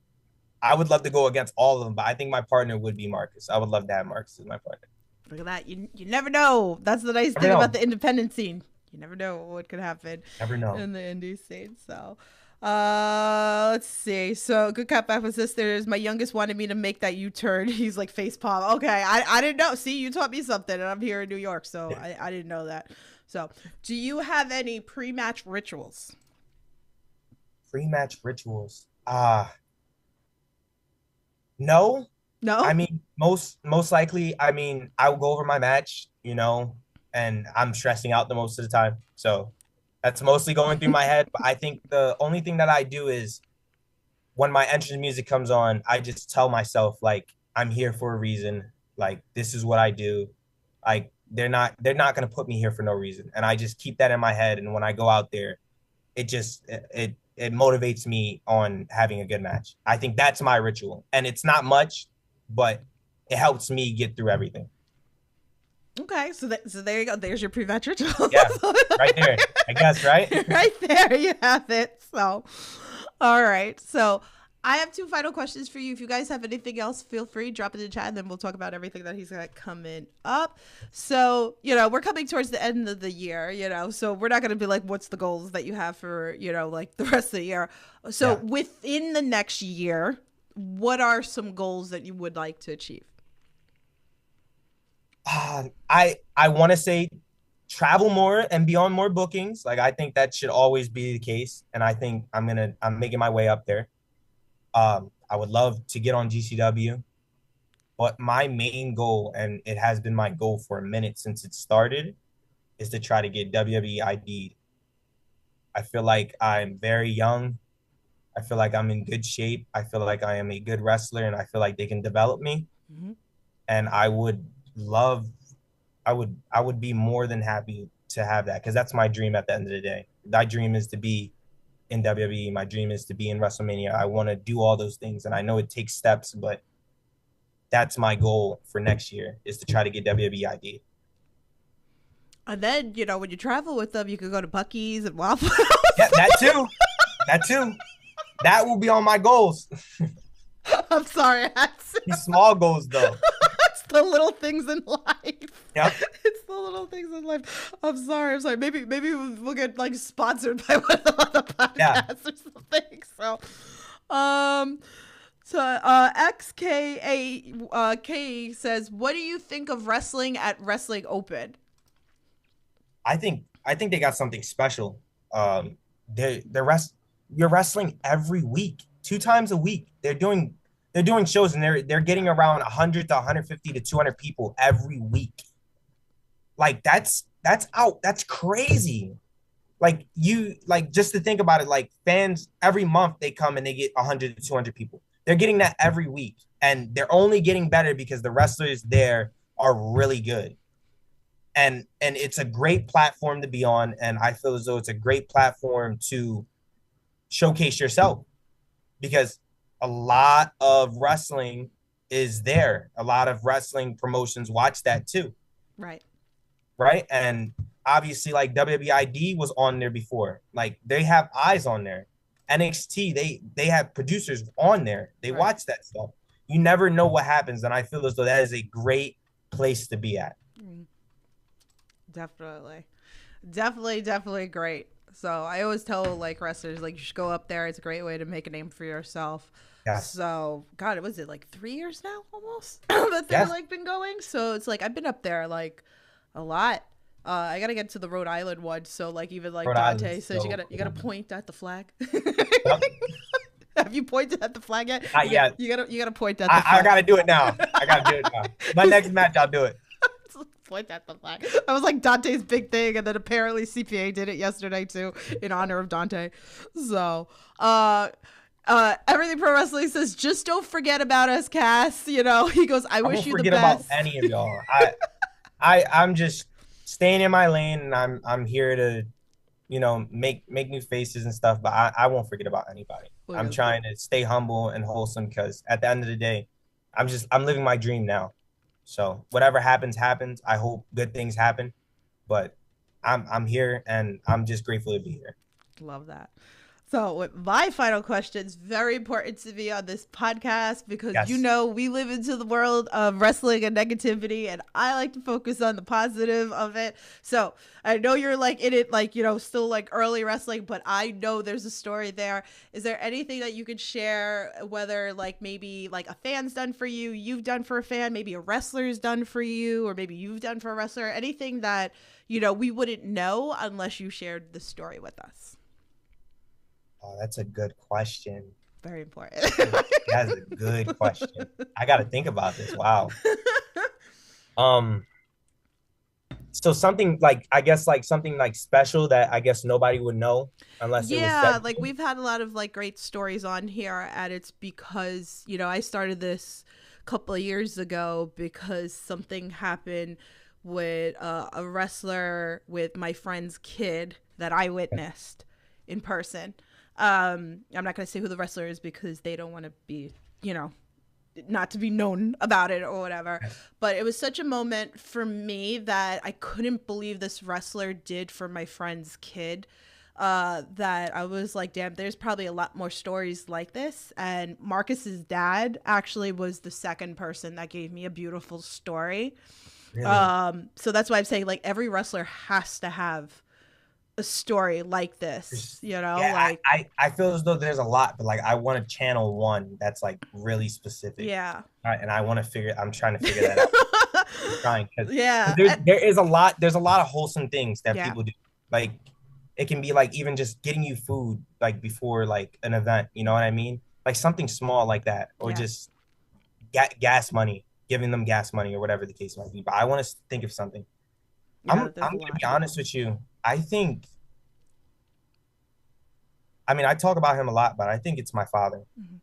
I would love to go against all of them, but I think my partner would be Marcus. I would love to have Marcus as my partner. Look at that. You never know. That's the nice thing about the independent scene. You never know what could happen Never know. in the indie scene. So let's see. So good cop bad sisters. My youngest wanted me to make that U-turn. He's like face palm. Okay. I didn't know. See, you taught me something and I'm here in New York. So I didn't know that. So do you have any pre-match rituals? Pre-match rituals. No. No? I mean, most likely, I mean, I will go over my match, you know, and I'm stressing out the most of the time. So that's mostly going through my head. But I think the only thing that I do is when my entrance music comes on, I just tell myself, like, I'm here for a reason. Like, this is what I do. Like, they're not gonna put me here for no reason. And I just keep that in my head. And when I go out there, it motivates me on having a good match. I think that's my ritual. And it's not much, but it helps me get through everything. Okay, so there you go. There's your pre-match ritual. Yeah, right there. I guess, right? Right there, you have it. So, all right. So, I have two final questions for you. If you guys have anything else, feel free, drop it in the chat, and then we'll talk about everything that he's got coming up. So, we're coming towards the end of the year, so we're not going to be like, what's the goals that you have for, like the rest of the year. So, within the next year, what are some goals that you would like to achieve? I want to say travel more and be on more bookings. Like, I think that should always be the case. And I think I'm making my way up there. I would love to get on GCW, but my main goal, and it has been my goal for a minute since it started, is to try to get WWE ID'd. I feel like I'm very young. I feel like I'm in good shape. I feel like I am a good wrestler, and I feel like they can develop me. Mm-hmm. And love, I would be more than happy to have that, because that's my dream at the end of the day. My dream is to be in WWE. My dream is to be in WrestleMania. I want to do all those things, and I know it takes steps, but that's my goal for next year, is to try to get WWE ID. And then, you know, when you travel with them, you could go to Buc-ee's and Waffle House. Yeah, that too. That too. That will be on my goals. I'm sorry. These small goals, though. It's the little things in life. Yep. It's the little things in life. I'm sorry. Maybe we'll get like sponsored by one of the other podcasts or something. So, XKA says, "What do you think of wrestling at Wrestling Open?" I think they got something special. You're wrestling every week, 2 times a week. They're doing shows, and they're getting around 100 to 150 to 200 people every week. Like that's crazy. Like just to think about it, like fans every month they come and they get 100 to 200 people. They're getting that every week, and they're only getting better because the wrestlers there are really good. And it's a great platform to be on, and I feel as though it's a great platform to showcase yourself, because a lot of wrestling is there. A lot of wrestling promotions watch that too. Right. And obviously, like WWID was on there before. Like they have eyes on there. NXT, they have producers on there. They watch that stuff. You never know what happens, and I feel as though that is a great place to be at. Definitely great. So I always tell like wrestlers, like, you should go up there. It's a great way to make a name for yourself. Yes. So God, was it like 3 years now almost that they've like been going? So it's like I've been up there like a lot. I gotta get to the Rhode Island one. So like even like Rhode Dante Island, says you gotta point at the flag. Yep. Have you pointed at the flag yet? You gotta point at the flag. I gotta do it now. My next match, I'll do it. Point at the flag. That was like Dante's big thing, and then apparently CPA did it yesterday too in honor of Dante. So Everything Pro Wrestling says, just don't forget about us, Cass. You know, he goes, I wish you the best. I won't forget about any of y'all. I'm just staying in my lane, and I'm here to, you know, make new faces and stuff, but I won't forget about anybody. I'm trying to stay humble and wholesome, because at the end of the day, I'm living my dream now. So whatever happens. I hope good things happen, but I'm here, and I'm just grateful to be here. Love that. So with my final question, it's very important to me on this podcast, because you know we live into the world of wrestling and negativity, and I like to focus on the positive of it. So I know you're like in it, like, you know, still like early wrestling, but I know there's a story there. Is there anything that you could share, whether like maybe like a fan's done for you, you've done for a fan, maybe a wrestler's done for you, or maybe you've done for a wrestler, anything that, you know, we wouldn't know unless you shared the story with us? Oh, that's a good question. Very important. That's a good question. I got to think about this. Wow. So something like, I guess like something like special that I guess nobody would know unless it was said. Like we've had a lot of like great stories on here, and it's because, you know, I started this a couple of years ago because something happened with a wrestler with my friend's kid that I witnessed in person. I'm not going to say who the wrestler is because they don't want to be, you know, not to be known about it or whatever. But it was such a moment for me that I couldn't believe this wrestler did for my friend's kid, that I was like, damn, there's probably a lot more stories like this. And Marcus's dad actually was the second person that gave me a beautiful story. Really? So that's why I'm saying, like, every wrestler has to have a story like this, you know. Yeah, like I feel as though there's a lot, but like I want to channel one that's like really specific. Yeah. And I'm trying to figure that out. I'm trying, cause there's a lot of wholesome things that people do. Like it can be like even just getting you food like before like an event, you know what I mean? Like something small like that, or just gas money, giving them gas money or whatever the case might be. But I want to think of something. I'm gonna be honest with you. I think I mean, I talk about him a lot, but I think it's my father. Mm-hmm.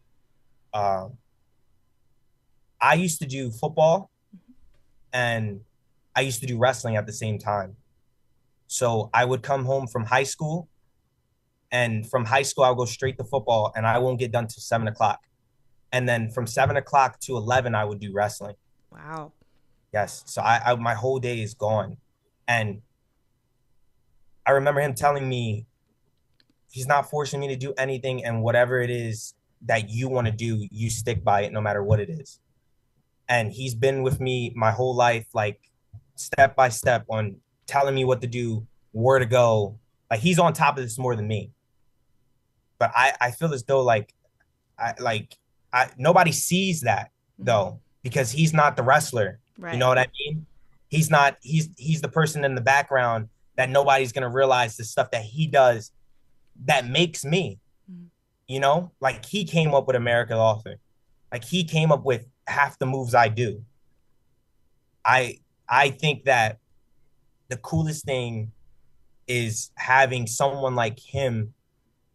Uh, I used to do football and I used to do wrestling at the same time. So I would come home from high school, and from high school, I'll go straight to football, and I won't get done till 7 o'clock. And then from 7 o'clock to 11, I would do wrestling. Wow. Yes. So I my whole day is gone. And I remember him telling me he's not forcing me to do anything, and whatever it is that you want to do, you stick by it no matter what it is. And he's been with me my whole life, like step by step on telling me what to do, where to go. Like he's on top of this more than me. But I feel as though I nobody sees that though, because he's not the wrestler. Right. You know what I mean? He's not, he's the person in the background that nobody's gonna realize the stuff that he does that makes me, you know, like he came up with American Author. Like he came up with half the moves I do. I think that the coolest thing is having someone like him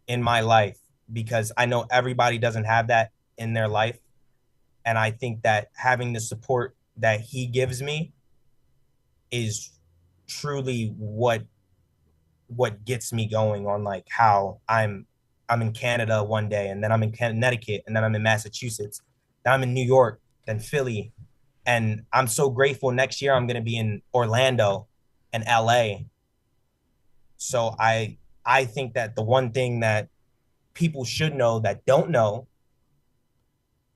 in my life, because I know everybody doesn't have that in their life. And I think that having the support that he gives me is truly what gets me going on, like how I'm in Canada one day, and then I'm in Connecticut, and then I'm in Massachusetts, then I'm in New York, then Philly. And I'm so grateful next year I'm going to be in Orlando and LA. So I think that the one thing that people should know that don't know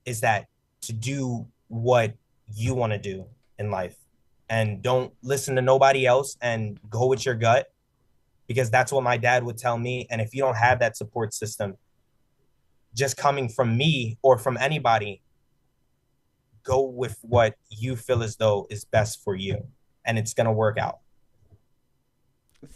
is that to do what you want to do in life, and don't listen to nobody else and go with your gut, because that's what my dad would tell me. And if you don't have that support system, just coming from me or from anybody, go with what you feel as though is best for you, and it's going to work out.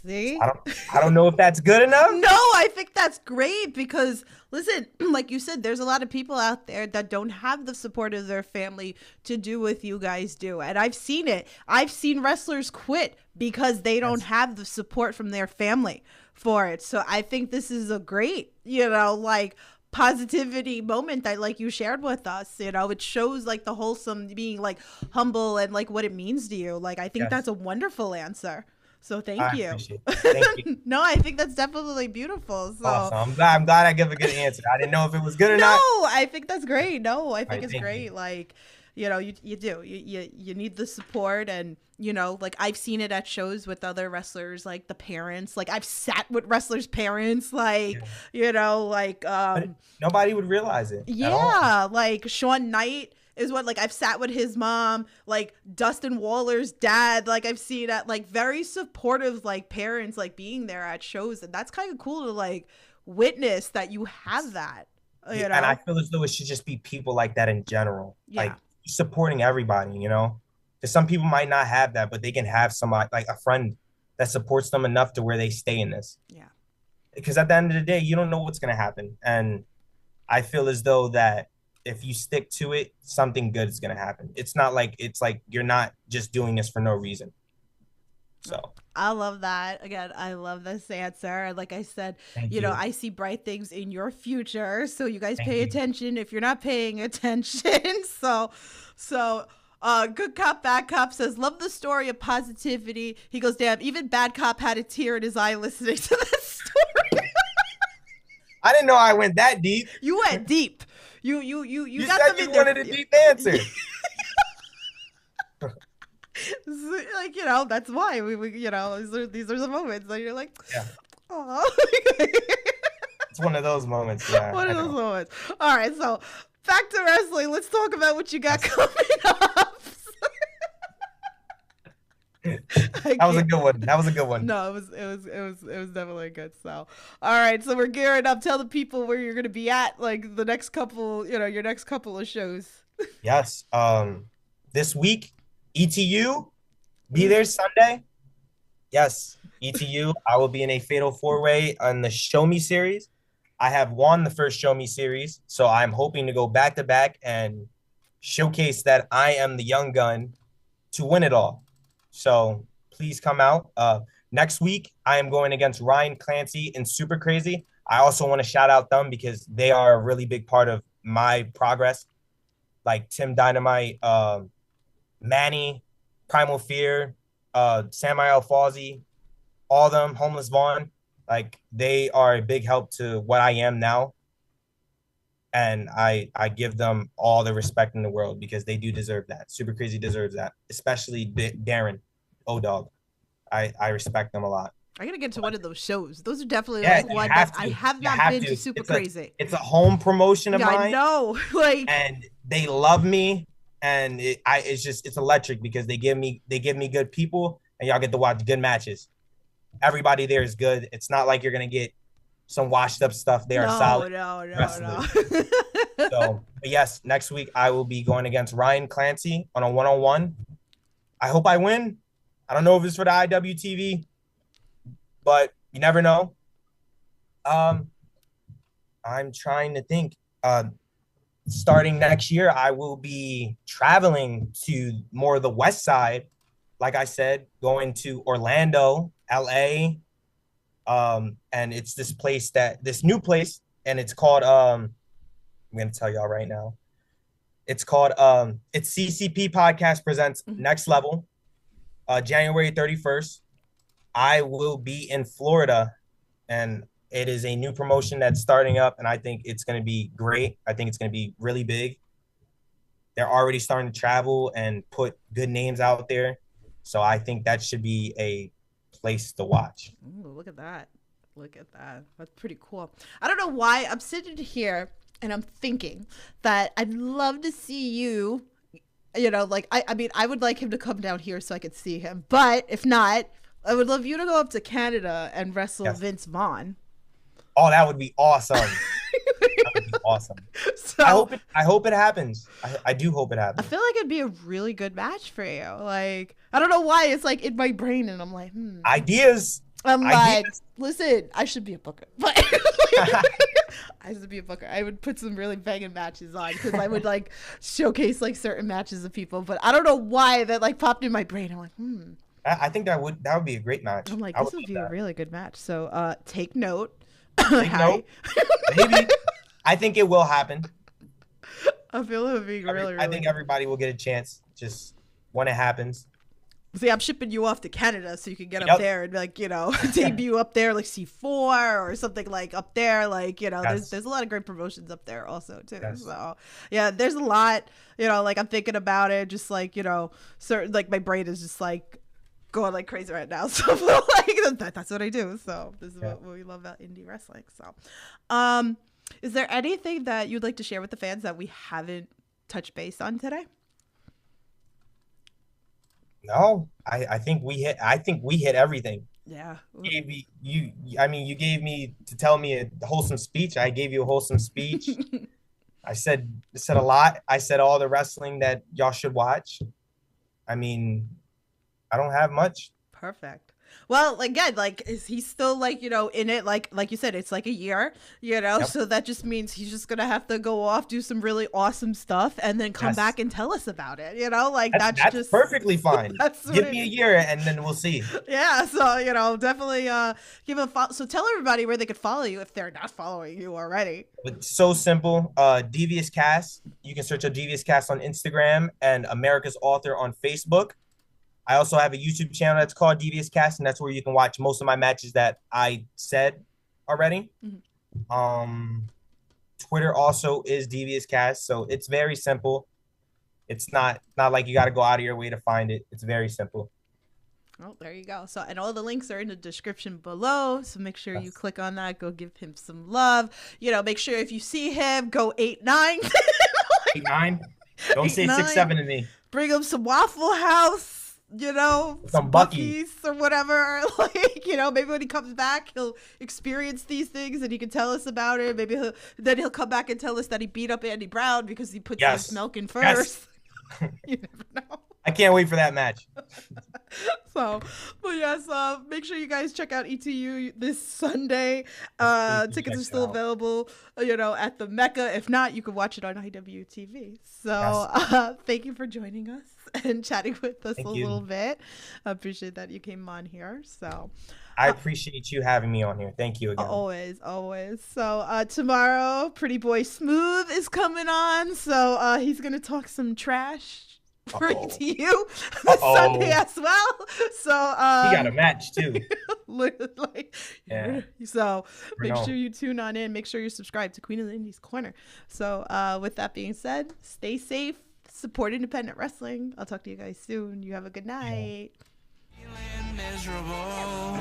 See? I don't know if that's good enough. No, I think that's great, because listen, like you said, there's a lot of people out there that don't have the support of their family to do what you guys do. And I've seen it. I've seen wrestlers quit because they don't have the support from their family for it. So I think this is a great, like positivity moment that like you shared with us. It shows like the wholesome, being like humble, and like what it means to you. Like I think that's a wonderful answer. So thank you. Appreciate it. Thank you. No, I think that's definitely beautiful. So awesome. I'm glad I give a good answer. I didn't know if it was good or not. No, I think that's great. No, I think it's great. You. Like, you do. You need the support, and like I've seen it at shows with other wrestlers, like the parents. Like I've sat with wrestlers' parents, like but nobody would realize it. Yeah, like Sean Knight is what, like I've sat with his mom, like Dustin Waller's dad, like I've seen at like very supportive like parents like being there at shows, and that's kind of cool to like witness that you have that. You know? And I feel as though it should just be people like that in general, like supporting everybody, because some people might not have that, but they can have somebody like a friend that supports them enough to where they stay in this. Yeah. Because at the end of the day, you don't know what's going to happen. And I feel as though that if you stick to it, something good is going to happen. It's like you're not just doing this for no reason. So I love that. Again, I love this answer. Like I said, you know, I see bright things in your future. So you guys pay attention if you're not paying attention. So Good Cop, Bad Cop says, love the story of positivity. He goes, damn, even Bad Cop had a tear in his eye listening to this story. I didn't know I went that deep. You went deep. You got said them you wanted a deep answer. Like, that's why we these are the moments that you're like, oh. It's one of those moments. Yeah, one of those moments. All right, so back to wrestling. Let's talk about what you got coming up. That was a good one. No, it was definitely good. So, all right, so we're gearing up. Tell the people where you're gonna be at, like the next couple, your next couple of shows. Yes. This week, ETU, be there Sunday. Yes, ETU. I will be in a Fatal 4-Way on the Show Me series. I have won the first Show Me series, so I'm hoping to go back to back and showcase that I am the young gun to win it all. So please come out. Next week, I am going against Ryan Clancy in Super Crazy. I also want to shout out them because they are a really big part of my progress. Like Tim Dynamite, Manny, Primal Fear, Samael Fawzi, all of them, Homeless Vaughn. Like they are a big help to what I am now. And I give them all the respect in the world because they do deserve that. Super Crazy deserves that, especially Darren, O-Dog. I respect them a lot. I gotta get to one of those shows. Those are definitely Yeah, like one that I have not been to. Super Crazy. It's a home promotion of mine. I know, like, and they love me, and it's electric because they give me good people, and y'all get to watch good matches. Everybody there is good. It's not like you're gonna get some washed up stuff. They are solid. No. So, but yes, next week I will be going against Ryan Clancy on a 1-on-1. I hope I win. I don't know if it's for the IWTV, but you never know. I'm trying to think. Starting next year, I will be traveling to more of the West Side. Like I said, going to Orlando, LA. And it's this new place, and it's called, I'm going to tell y'all right now. It's called, it's CCP Podcast Presents Next Level, January 31st. I will be in Florida, and it is a new promotion that's starting up, and I think it's going to be great. I think it's going to be really big. They're already starting to travel and put good names out there. So I think that should be a place to watch. Ooh, look at that. That's pretty cool. I don't know why I'm sitting here and I'm thinking that I'd love to see you, like, I mean, I would like him to come down here so I could see him. But if not, I would love you to go up to Canada and wrestle Vince Vaughn. Oh, that would be awesome. That would be awesome. So, I hope it happens. I do hope it happens. I feel like it'd be a really good match for you. Like, I don't know why it's like in my brain, and I'm like, Ideas. I'm like, listen, I should be a booker. But I should be a booker. I would put some really banging matches on because I would like showcase like certain matches of people. But I don't know why that like popped in my brain. I'm like, I think that would be a great match. I'm like, this would be a really good match. So take note. Take note. Maybe. I think it will happen. I feel it would be really I think everybody will get a chance just when it happens. See, I'm shipping you off to Canada so you can get up there and like, debut up there like C4 or something like up there. Like, there's a lot of great promotions up there also too. Yes. So yeah, there's a lot, like I'm thinking about it, just like, certain, like my brain is just like going like crazy right now. So like that's what I do. So this is what we love about indie wrestling. So, is there anything that you'd like to share with the fans that we haven't touched base on today? No, I think we hit everything. Yeah. You gave me to tell me a wholesome speech. I gave you a wholesome speech. I said a lot. I said all the wrestling that y'all should watch. I mean, I don't have much. Perfect. Well, again, like, is he still like, in it? Like you said, it's like a year, Yep. So that just means he's just going to have to go off, do some really awesome stuff and then come back and tell us about it, Like that's just perfectly fine. Give me a year and then we'll see. Yeah. So, definitely give a follow. So tell everybody where they could follow you if they're not following you already. It's so simple. Devious Cass. You can search up Devious Cass on Instagram and America's Author on Facebook. I also have a YouTube channel that's called Devious Cass, and that's where you can watch most of my matches that I said already. Mm-hmm. Twitter also is Devious Cass, so it's very simple. It's not like you got to go out of your way to find it. It's very simple. Oh, there you go. So, and all the links are in the description below. So make sure you click on that. Go give him some love. Make sure if you see him, go 8-9. 8-9. Don't say 6-7 to me. Bring him some Waffle House. Some Buc-ee's or whatever. Like, maybe when he comes back, he'll experience these things and he can tell us about it. Maybe he'll come back and tell us that he beat up Andy Brown because he put his milk in first. Yes. You never know. I can't wait for that match. So, but yes, make sure you guys check out ETU this Sunday. Tickets are still available, at the Mecca. If not, you can watch it on IWTV. So, thank you for joining us. and chatting with us a little bit. I appreciate that you came on here. So I appreciate you having me on here. Thank you again. Always. So tomorrow, Pretty Boy Smooth is coming on. So he's gonna talk some trash to you Sunday as well. So he got a match too. So make sure you tune on in. Make sure you're subscribed to Queen of the Indies Corner. So with that being said, stay safe, support independent wrestling. I'll talk to you guys soon. You have a good night. Feeling miserable.